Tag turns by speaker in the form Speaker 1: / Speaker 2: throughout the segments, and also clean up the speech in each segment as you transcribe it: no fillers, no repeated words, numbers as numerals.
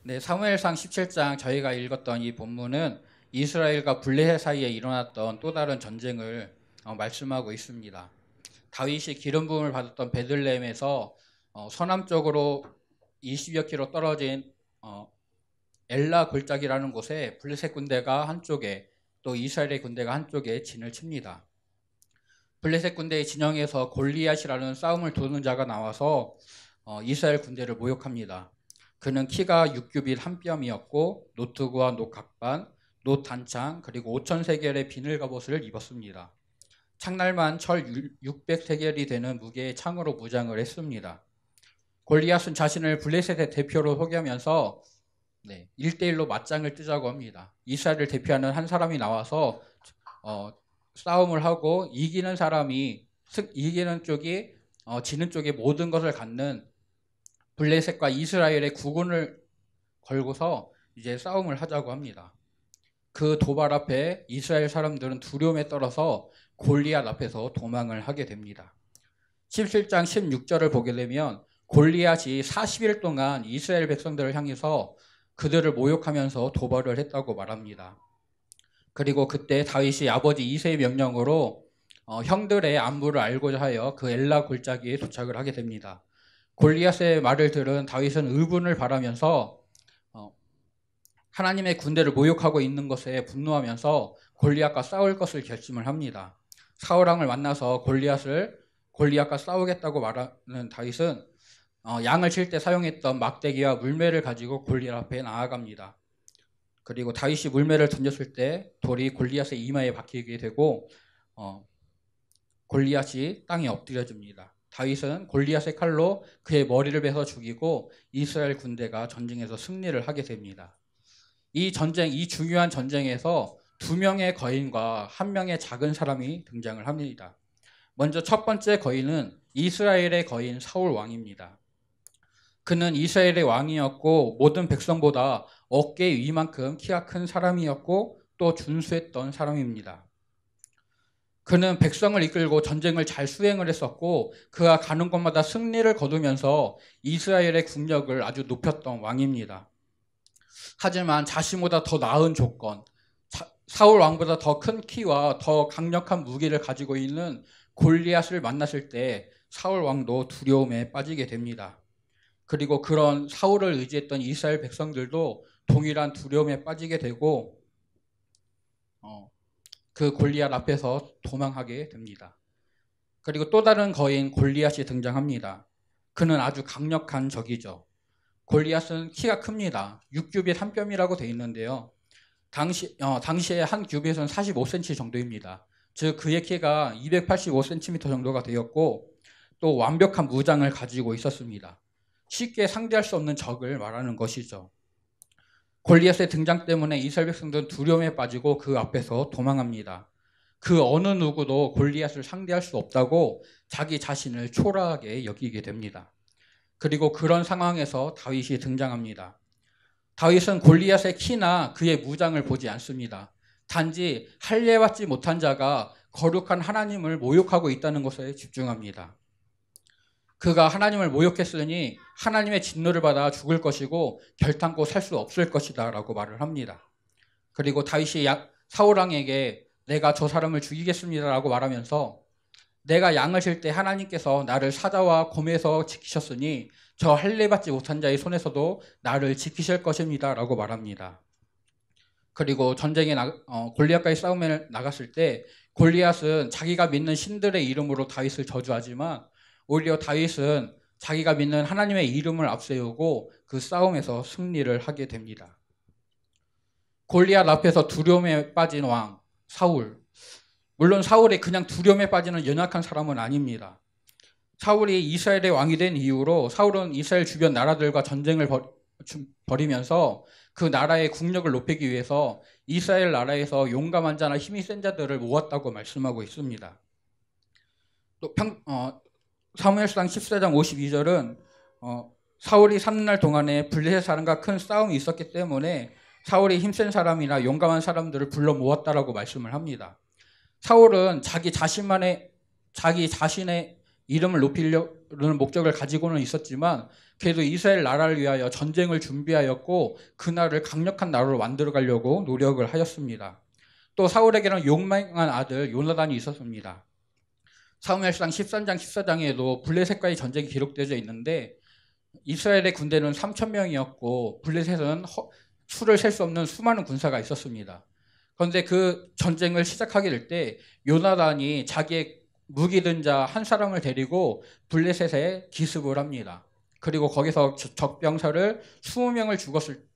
Speaker 1: 네, 사무엘상 17장 저희가 읽었던 이 본문은 이스라엘과 블레셋 사이에 일어났던 또 다른 전쟁을 말씀하고 있습니다. 다윗이 기름 부음을 받았던 베들레헴에서 서남쪽으로 20여 킬로 떨어진 엘라 골짜기라는 곳에 블레셋 군대가 한쪽에 또 이스라엘의 군대가 한쪽에 진을 칩니다. 블레셋 군대의 진영에서 골리앗이라는 싸움을 도는 자가 나와서 이스라엘 군대를 모욕합니다. 그는 키가 6규빗 한 뼘이었고 노트구와 노각반, 노단창 그리고 5,000세겔의 비늘 갑옷을 입었습니다. 창날만 철 600세겔이 되는 무게의 창으로 무장을 했습니다. 골리앗은 자신을 블레셋의 대표로 소개하면서 1대1로 맞짱을 뜨자고 합니다. 이스라엘을 대표하는 한 사람이 나와서 싸움을 하고 이기는 쪽이 지는 쪽에 모든 것을 갖는 블레셋과 이스라엘의 국군을 걸고서 이제 싸움을 하자고 합니다. 그 도발 앞에 이스라엘 사람들은 두려움에 떨어서 골리앗 앞에서 도망을 하게 됩니다. 17장 16절을 보게 되면 골리앗이 40일 동안 이스라엘 백성들을 향해서 그들을 모욕하면서 도발을 했다고 말합니다. 그리고 그때 다윗이 아버지 이새의 명령으로 형들의 안부를 알고자 하여 그 엘라 골짜기에 도착을 하게 됩니다. 골리앗의 말을 들은 다윗은 의분을 바라면서 하나님의 군대를 모욕하고 있는 것에 분노하면서 골리앗과 싸울 것을 결심을 합니다. 사울왕을 만나서 골리앗과 싸우겠다고 말하는 다윗은 양을 칠 때 사용했던 막대기와 물매를 가지고 골리앗 앞에 나아갑니다. 그리고 다윗이 물매를 던졌을 때 돌이 골리앗의 이마에 박히게 되고 골리앗이 땅에 엎드려집니다. 다윗은 골리앗의 칼로 그의 머리를 베서 죽이고 이스라엘 군대가 전쟁에서 승리를 하게 됩니다. 이 중요한 전쟁에서 2명의 거인과 1명의 작은 사람이 등장을 합니다. 먼저 첫 번째 거인은 이스라엘의 거인 사울 왕입니다. 그는 이스라엘의 왕이었고 모든 백성보다 어깨 위만큼 키가 큰 사람이었고 또 준수했던 사람입니다. 그는 백성을 이끌고 전쟁을 잘 수행을 했었고 그가 가는 곳마다 승리를 거두면서 이스라엘의 국력을 아주 높였던 왕입니다. 하지만 자신보다 더 나은 조건, 사울 왕보다 더 큰 키와 더 강력한 무기를 가지고 있는 골리앗을 만났을 때 사울 왕도 두려움에 빠지게 됩니다. 그리고 그런 사울을 의지했던 이스라엘 백성들도 동일한 두려움에 빠지게 되고 그 골리앗 앞에서 도망하게 됩니다. 그리고 또 다른 거인 골리앗이 등장합니다. 그는 아주 강력한 적이죠. 골리앗은 키가 큽니다. 6규빗 한 뼘이라고 되어 있는데요. 당시에 한 규빗은 45cm 정도입니다. 즉 그의 키가 285cm 정도가 되었고 또 완벽한 무장을 가지고 있었습니다. 쉽게 상대할 수 없는 적을 말하는 것이죠. 골리앗의 등장 때문에 이스라엘 백성들은 두려움에 빠지고 그 앞에서 도망합니다. 그 어느 누구도 골리앗을 상대할 수 없다고 자기 자신을 초라하게 여기게 됩니다. 그리고 그런 상황에서 다윗이 등장합니다. 다윗은 골리앗의 키나 그의 무장을 보지 않습니다. 단지 할례받지 못한 자가 거룩한 하나님을 모욕하고 있다는 것에 집중합니다. 그가 하나님을 모욕했으니 하나님의 진노를 받아 죽을 것이고 결탄코 살 수 없을 것이다 라고 말을 합니다. 그리고 다윗이 사울왕에게 내가 저 사람을 죽이겠습니다 라고 말하면서 내가 양을 칠 때 하나님께서 나를 사자와 곰에서 지키셨으니 저 할례받지 못한 자의 손에서도 나를 지키실 것입니다 라고 말합니다. 그리고 전쟁에 골리앗과의 싸움에 나갔을 때 골리앗은 자기가 믿는 신들의 이름으로 다윗을 저주하지만 오히려 다윗은 자기가 믿는 하나님의 이름을 앞세우고 그 싸움에서 승리를 하게 됩니다. 골리앗 앞에서 두려움에 빠진 왕 사울. 물론 사울이 그냥 두려움에 빠지는 연약한 사람은 아닙니다. 사울이 이스라엘의 왕이 된 이후로 사울은 이스라엘 주변 나라들과 전쟁을 벌이면서 그 나라의 국력을 높이기 위해서 이스라엘 나라에서 용감한 자나 힘이 센 자들을 모았다고 말씀하고 있습니다. 또 사무엘상 14장 52절은 사울이 사는 날 동안에 블레셋 사람과 큰 싸움이 있었기 때문에 사울이 힘센 사람이나 용감한 사람들을 불러 모았다라고 말씀을 합니다. 사울은 자기 자신의 이름을 높이려는 목적을 가지고는 있었지만 그래도 이스라엘 나라를 위하여 전쟁을 준비하였고 그 나라를 강력한 나라로 만들어 가려고 노력을 하였습니다. 또 사울에게는 용맹한 아들 요나단이 있었습니다. 사무엘상 13장 14장에도 블레셋과의 전쟁이 기록되어 있는데 이스라엘의 군대는 3,000명이었고 블레셋은 수를 셀 수 없는 수많은 군사가 있었습니다. 그런데 그 전쟁을 시작하게 될 때 요나단이 자기의 무기 든 자 한 사람을 데리고 블레셋에 기습을 합니다. 그리고 거기서 적병사를 20명을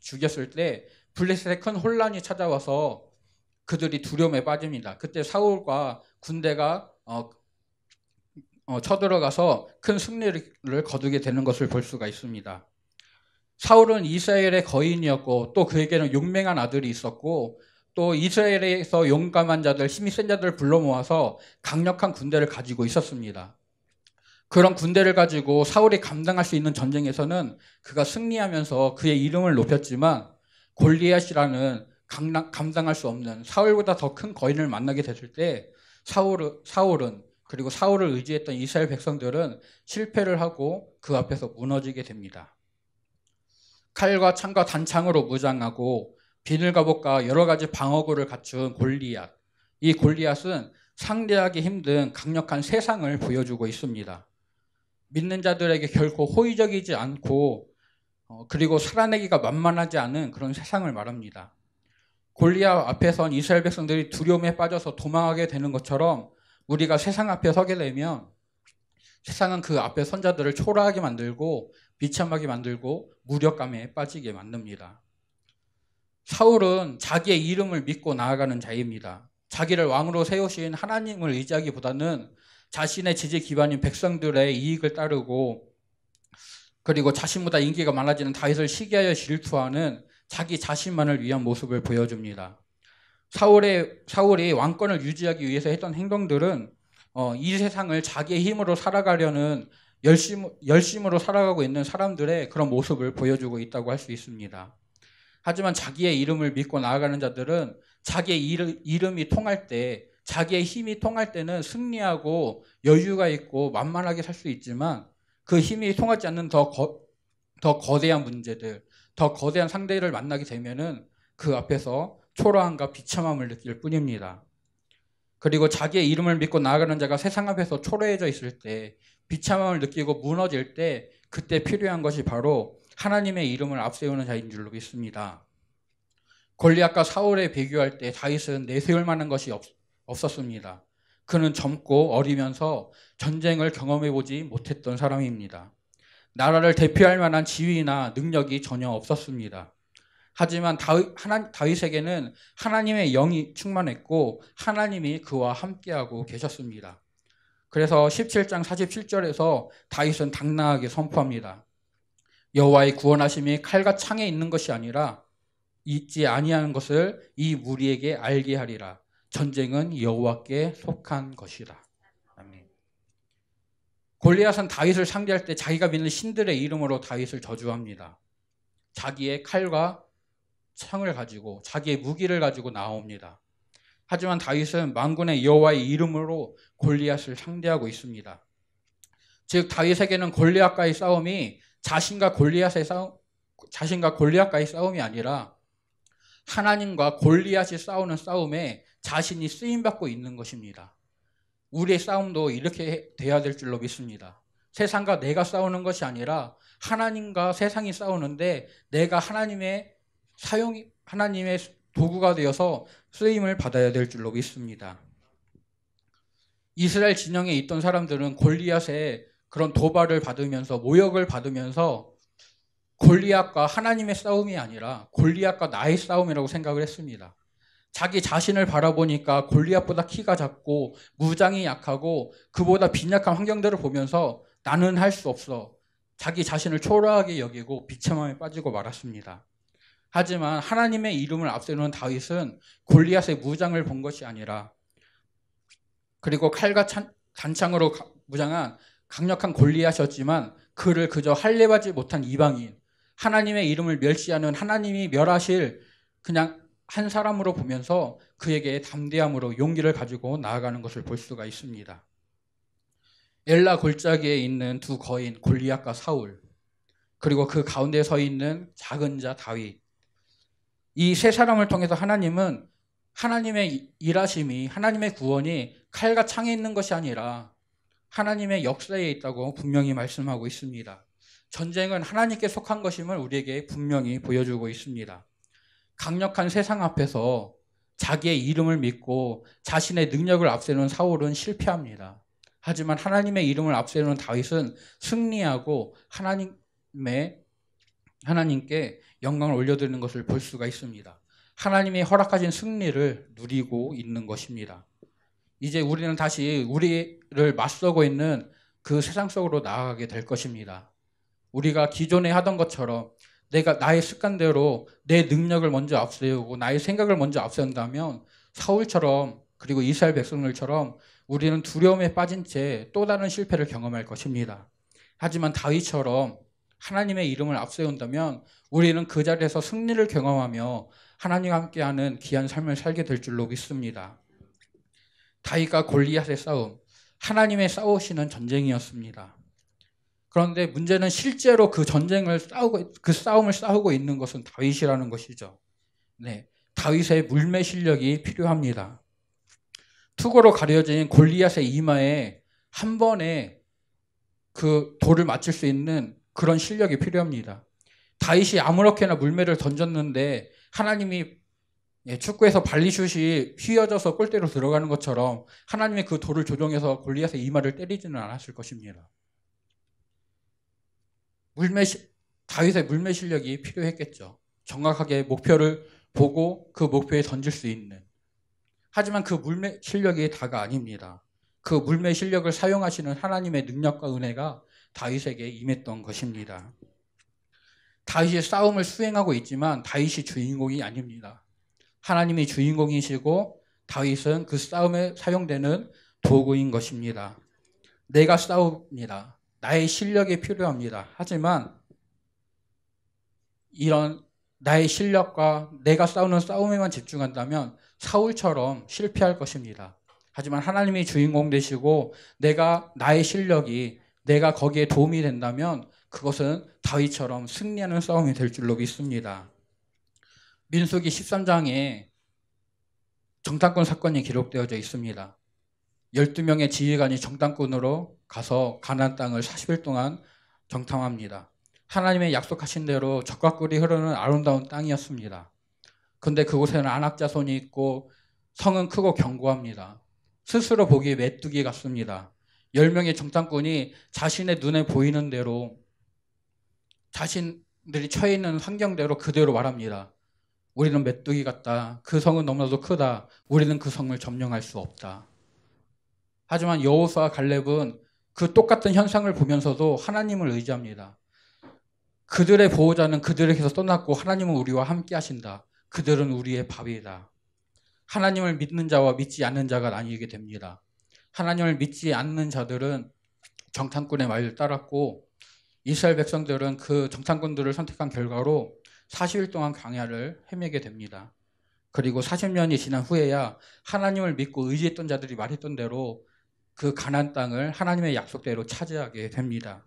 Speaker 1: 죽였을 때 블레셋에 큰 혼란이 찾아와서 그들이 두려움에 빠집니다. 그때 사울과 군대가 쳐들어가서 큰 승리를 거두게 되는 것을 볼 수가 있습니다. 사울은 이스라엘의 거인이었고 또 그에게는 용맹한 아들이 있었고 또 이스라엘에서 용감한 자들, 힘이 센 자들을 불러 모아서 강력한 군대를 가지고 있었습니다. 그런 군대를 가지고 사울이 감당할 수 있는 전쟁에서는 그가 승리하면서 그의 이름을 높였지만 골리앗이라는 감당할 수 없는 사울보다 더 큰 거인을 만나게 됐을 때 사울은 그리고 사울을 의지했던 이스라엘 백성들은 실패를 하고 그 앞에서 무너지게 됩니다. 칼과 창과 단창으로 무장하고 비늘갑옷과 여러 가지 방어구를 갖춘 골리앗. 이 골리앗은 상대하기 힘든 강력한 세상을 보여주고 있습니다. 믿는 자들에게 결코 호의적이지 않고 그리고 살아내기가 만만하지 않은 그런 세상을 말합니다. 골리앗 앞에선 이스라엘 백성들이 두려움에 빠져서 도망하게 되는 것처럼 우리가 세상 앞에 서게 되면 세상은 그 앞에 선 자들을 초라하게 만들고 비참하게 만들고 무력감에 빠지게 만듭니다. 사울은 자기의 이름을 믿고 나아가는 자입니다. 자기를 왕으로 세우신 하나님을 의지하기보다는 자신의 지지 기반인 백성들의 이익을 따르고 그리고 자신보다 인기가 많아지는 다윗을 시기하여 질투하는 자기 자신만을 위한 모습을 보여줍니다. 사울이 왕권을 유지하기 위해서 했던 행동들은 이 세상을 자기의 힘으로 살아가려는 열심으로 살아가고 있는 사람들의 그런 모습을 보여주고 있다고 할 수 있습니다. 하지만 자기의 이름을 믿고 나아가는 자들은 자기의 이름이 통할 때, 자기의 힘이 통할 때는 승리하고 여유가 있고 만만하게 살 수 있지만 그 힘이 통하지 않는 더 거대한 문제들, 더 거대한 상대를 만나게 되면은 그 앞에서 초라함과 비참함을 느낄 뿐입니다. 그리고 자기의 이름을 믿고 나아가는 자가 세상 앞에서 초라해져 있을 때, 비참함을 느끼고 무너질 때 그때 필요한 것이 바로 하나님의 이름을 앞세우는 자인 줄로 믿습니다. 골리앗과 사울에 비교할 때 다윗은 내세울 만한 것이 없었습니다. 그는 젊고 어리면서 전쟁을 경험해보지 못했던 사람입니다. 나라를 대표할 만한 지위나 능력이 전혀 없었습니다. 하지만 다윗에게는 하나님의 영이 충만했고 하나님이 그와 함께하고 계셨습니다. 그래서 17장 47절에서 다윗은 당당하게 선포합니다. 여호와의 구원하심이 칼과 창에 있는 것이 아니라 있지 아니하는 것을 이 무리에게 알게 하리라. 전쟁은 여호와께 속한 것이라. 아멘. 골리앗은 다윗을 상대할 때 자기가 믿는 신들의 이름으로 다윗을 저주합니다. 자기의 칼과 창을 가지고 자기의 무기를 가지고 나옵니다. 하지만 다윗은 만군의 여호와의 이름으로 골리앗을 상대하고 있습니다. 즉 다윗에게는 골리앗과의 싸움이 자신과 골리앗과의 싸움이 아니라 하나님과 골리앗이 싸우는 싸움에 자신이 쓰임받고 있는 것입니다. 우리의 싸움도 이렇게 돼야 될 줄로 믿습니다. 세상과 내가 싸우는 것이 아니라 하나님과 세상이 싸우는데 내가 하나님의 도구가 되어서 쓰임을 받아야 될 줄로 믿습니다. 이스라엘 진영에 있던 사람들은 골리앗의 그런 도발을 받으면서 모욕을 받으면서 골리앗과 하나님의 싸움이 아니라 골리앗과 나의 싸움이라고 생각을 했습니다. 자기 자신을 바라보니까 골리앗보다 키가 작고 무장이 약하고 그보다 빈약한 환경들을 보면서 나는 할 수 없어. 자기 자신을 초라하게 여기고 비참함에 빠지고 말았습니다. 하지만 하나님의 이름을 앞세우는 다윗은 골리앗의 무장을 본 것이 아니라 그리고 칼과 단창으로 무장한 강력한 골리앗이었지만 그를 그저 할례받지 못한 이방인, 하나님의 이름을 멸시하는 하나님이 멸하실 그냥 한 사람으로 보면서 그에게 담대함으로 용기를 가지고 나아가는 것을 볼 수가 있습니다. 엘라 골짜기에 있는 두 거인 골리앗과 사울, 그리고 그 가운데 서 있는 작은 자 다윗, 이 세 사람을 통해서 하나님은 하나님의 일하심이, 하나님의 구원이 칼과 창에 있는 것이 아니라 하나님의 역사에 있다고 분명히 말씀하고 있습니다. 전쟁은 하나님께 속한 것임을 우리에게 분명히 보여주고 있습니다. 강력한 세상 앞에서 자기의 이름을 믿고 자신의 능력을 앞세우는 사울은 실패합니다. 하지만 하나님의 이름을 앞세우는 다윗은 승리하고 하나님께 영광을 올려드리는 것을 볼 수가 있습니다. 하나님이 허락하신 승리를 누리고 있는 것입니다. 이제 우리는 다시 우리를 맞서고 있는 그 세상 속으로 나아가게 될 것입니다. 우리가 기존에 하던 것처럼 내가 나의 습관대로 내 능력을 먼저 앞세우고 나의 생각을 먼저 앞세운다면 사울처럼, 그리고 이스라엘 백성들처럼 우리는 두려움에 빠진 채 또 다른 실패를 경험할 것입니다. 하지만 다윗처럼 하나님의 이름을 앞세운다면 우리는 그 자리에서 승리를 경험하며 하나님과 함께하는 귀한 삶을 살게 될 줄로 믿습니다. 다윗과 골리앗의 싸움, 하나님의 싸우시는 전쟁이었습니다. 그런데 문제는 실제로 그 싸움을 싸우고 있는 것은 다윗이라는 것이죠. 네, 다윗의 물매 실력이 필요합니다. 투구로 가려진 골리앗의 이마에 한 번에 그 돌을 맞출 수 있는 그런 실력이 필요합니다. 다윗이 아무렇게나 물매를 던졌는데 하나님이 축구에서 발리슛이 휘어져서 골대로 들어가는 것처럼 하나님의 그 돌을 조종해서 골리앗의 이마를 때리지는 않았을 것입니다. 다윗의 물매 실력이 필요했겠죠. 정확하게 목표를 보고 그 목표에 던질 수 있는. 하지만 그 물매 실력이 다가 아닙니다. 그 물매 실력을 사용하시는 하나님의 능력과 은혜가 다윗에게 임했던 것입니다. 다윗이 싸움을 수행하고 있지만 다윗이 주인공이 아닙니다. 하나님이 주인공이시고 다윗은 그 싸움에 사용되는 도구인 것입니다. 내가 싸웁니다. 나의 실력이 필요합니다. 하지만 이런 나의 실력과 내가 싸우는 싸움에만 집중한다면 사울처럼 실패할 것입니다. 하지만 하나님이 주인공 되시고 나의 실력이 내가 거기에 도움이 된다면 그것은 다윗처럼 승리하는 싸움이 될 줄로 믿습니다. 민수기 13장에 정탐꾼 사건이 기록되어져 있습니다. 12명의 지휘관이 정탐꾼으로 가서 가나안 땅을 40일 동안 정탐합니다. 하나님의 약속하신 대로 젖과 꿀이 흐르는 아름다운 땅이었습니다. 그런데 그곳에는 안악자손이 있고 성은 크고 견고합니다. 스스로 보기에 메뚜기 같습니다. 10명의 정탐꾼이 자신의 눈에 보이는 대로 자신들이 처해 있는 환경대로 그대로 말합니다. 우리는 메뚜기 같다. 그 성은 너무나도 크다. 우리는 그 성을 점령할 수 없다. 하지만 여호수아와 갈렙은 그 똑같은 현상을 보면서도 하나님을 의지합니다. 그들의 보호자는 그들에게서 떠났고 하나님은 우리와 함께 하신다. 그들은 우리의 밥이다. 하나님을 믿는 자와 믿지 않는 자가 나뉘게 됩니다. 하나님을 믿지 않는 자들은 정탐꾼의 말을 따랐고 이스라엘 백성들은 그 정탐꾼들을 선택한 결과로 40일 동안 광야를 헤매게 됩니다. 그리고 40년이 지난 후에야 하나님을 믿고 의지했던 자들이 말했던 대로 그 가나안 땅을 하나님의 약속대로 차지하게 됩니다.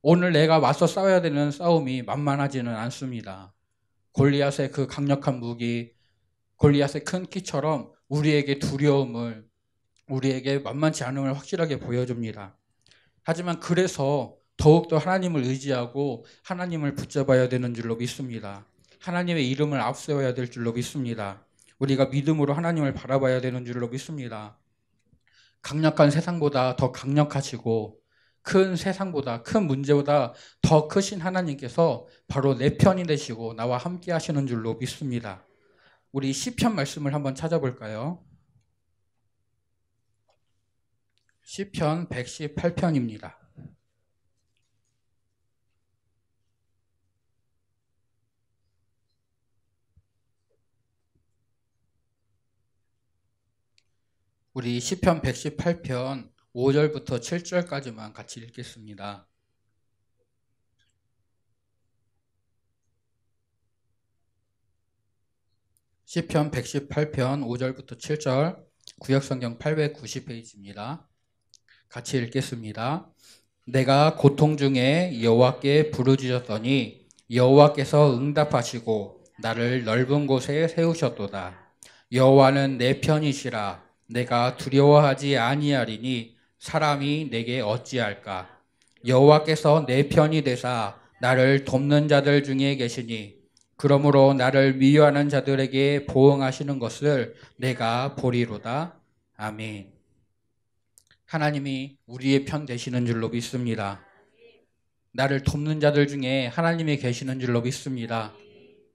Speaker 1: 오늘 내가 맞서 싸워야 되는 싸움이 만만하지는 않습니다. 골리앗의 그 강력한 무기, 골리앗의 큰 키처럼 우리에게 두려움을, 우리에게 만만치 않음을 확실하게 보여줍니다. 하지만 그래서 더욱더 하나님을 의지하고 하나님을 붙잡아야 되는 줄로 믿습니다. 하나님의 이름을 앞세워야 될 줄로 믿습니다. 우리가 믿음으로 하나님을 바라봐야 되는 줄로 믿습니다. 강력한 세상보다 더 강력하시고 큰 세상보다, 큰 문제보다 더 크신 하나님께서 바로 내 편이 되시고 나와 함께 하시는 줄로 믿습니다. 우리 시편 말씀을 한번 찾아볼까요? 시편 118편입니다. 우리 시편 118편 5절부터 7절까지만 같이 읽겠습니다. 시편 118편 5절부터 7절, 구역성경 890페이지입니다. 같이 읽겠습니다. 내가 고통 중에 여호와께 부르짖었더니 여호와께서 응답하시고 나를 넓은 곳에 세우셨도다. 여호와는 내 편이시라. 내가 두려워하지 아니하리니 사람이 내게 어찌할까. 여호와께서 내 편이 되사 나를 돕는 자들 중에 계시니 그러므로 나를 미워하는 자들에게 보응하시는 것을 내가 보리로다. 아멘. 하나님이 우리의 편 되시는 줄로 믿습니다. 나를 돕는 자들 중에 하나님이 계시는 줄로 믿습니다.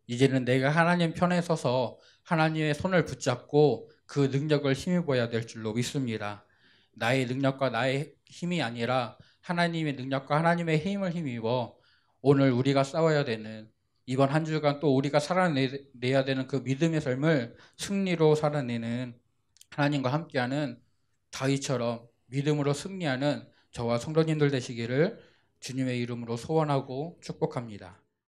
Speaker 1: 이제는 내가 하나님 편에 서서 하나님의 손을 붙잡고 그 능력을 힘입어야 될 줄로 믿습니다. 나의 능력과 나의 힘이 아니라 하나님의 능력과 하나님의 힘을 힘입어 오늘 우리가 싸워야 되는, 이번 한 주간 또 우리가 살아내야 되는 그 믿음의 삶을 승리로 살아내는, 하나님과 함께하는 다윗처럼 믿음으로 승리하는 저와 성도님들 되시기를 주님의 이름으로 소원하고 축복합니다.